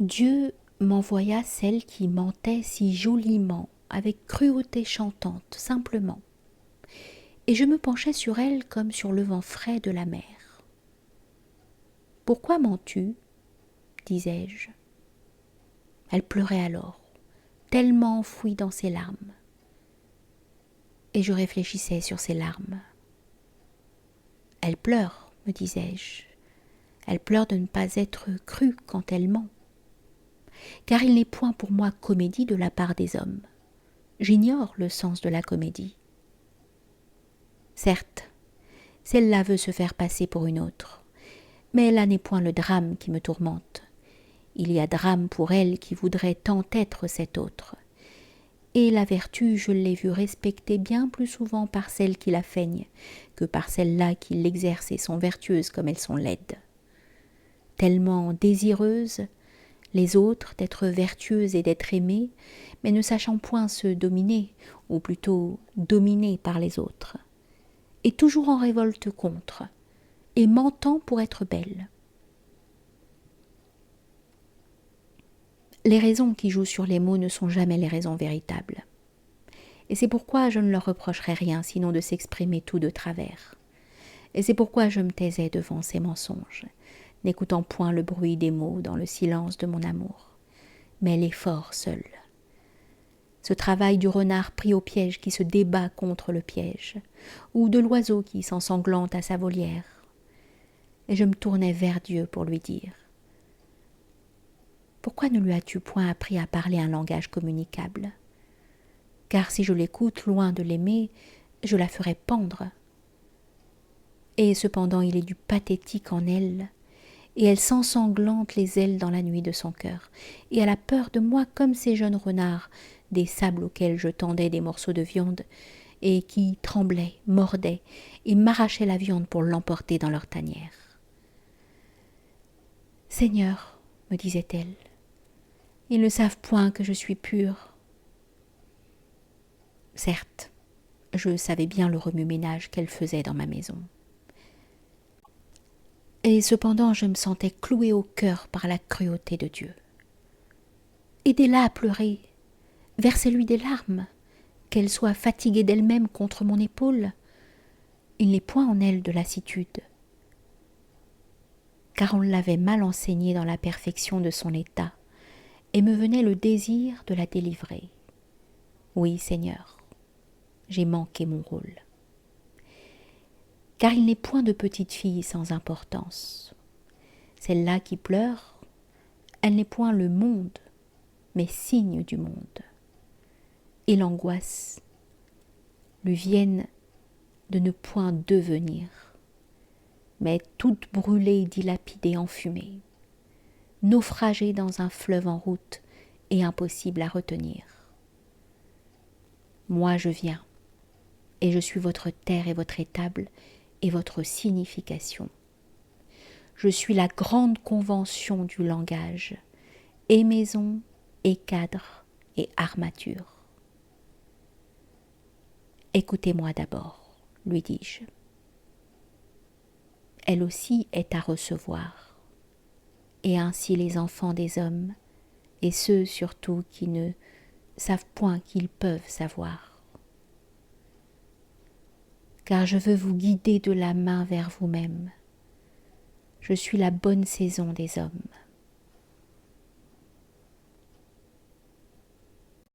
Dieu m'envoya celle qui mentait si joliment, avec cruauté chantante, simplement, et je me penchai sur elle comme sur le vent frais de la mer. « Pourquoi mens-tu » disais-je. Elle pleurait alors, tellement enfouie dans ses larmes. Et je réfléchissais sur ses larmes. « Elle pleure, me disais-je. Elle pleure de ne pas être crue quand elle ment. Car il n'est point pour moi comédie de la part des hommes. J'ignore le sens de la comédie. Certes, celle-là veut se faire passer pour une autre, mais là n'est point le drame qui me tourmente. Il y a drame pour elle qui voudrait tant être cette autre. Et la vertu, je l'ai vue respectée bien plus souvent par celles qui la feignent que par celles-là qui l'exercent et sont vertueuses comme elles sont laides. Tellement désireuses, les autres, d'être vertueuses et d'être aimées, mais ne sachant point se dominer, ou plutôt dominées par les autres, et toujours en révolte contre, et mentant pour être belles. Les raisons qui jouent sur les mots ne sont jamais les raisons véritables. Et c'est pourquoi je ne leur reprocherai rien, sinon de s'exprimer tout de travers. Et c'est pourquoi je me taisais devant ces mensonges, n'écoutant point le bruit des mots dans le silence de mon amour, mais l'effort seul. Ce travail du renard pris au piège qui se débat contre le piège, ou de l'oiseau qui s'ensanglante à sa volière. Et je me tournais vers Dieu pour lui dire: pourquoi ne lui as-tu point appris à parler un langage communicable ? Car si je l'écoute, loin de l'aimer, je la ferai pendre. Et cependant il est du pathétique en elle, et elle s'ensanglante les ailes dans la nuit de son cœur, et elle a peur de moi comme ces jeunes renards, des sables auxquels je tendais des morceaux de viande, et qui tremblaient, mordaient, et m'arrachaient la viande pour l'emporter dans leur tanière. « Seigneur, me disait-elle, ils ne savent point que je suis pure. » Certes, je savais bien le remue-ménage qu'elle faisait dans ma maison. Et cependant je me sentais clouée au cœur par la cruauté de Dieu. Aidez-la à pleurer, versez-lui des larmes, qu'elle soit fatiguée d'elle-même contre mon épaule. Il n'est point en elle de lassitude, car on l'avait mal enseignée dans la perfection de son état, et me venait le désir de la délivrer. Oui, Seigneur, j'ai manqué mon rôle. Car il n'est point de petite fille sans importance. Celle-là qui pleure, elle n'est point le monde, mais signe du monde. Et l'angoisse lui vienne de ne point devenir, mais toute brûlée, dilapidée, enfumée, naufragée dans un fleuve en route et impossible à retenir. Moi je viens, et je suis votre terre et votre étable et votre signification. Je suis la grande convention du langage, et maison, et cadre, et armature. Écoutez-moi d'abord, lui dis-je. Elle aussi est à recevoir, et ainsi les enfants des hommes, et ceux surtout qui ne savent point qu'ils peuvent savoir. Car je veux vous guider de la main vers vous-même. Je suis la bonne saison des hommes.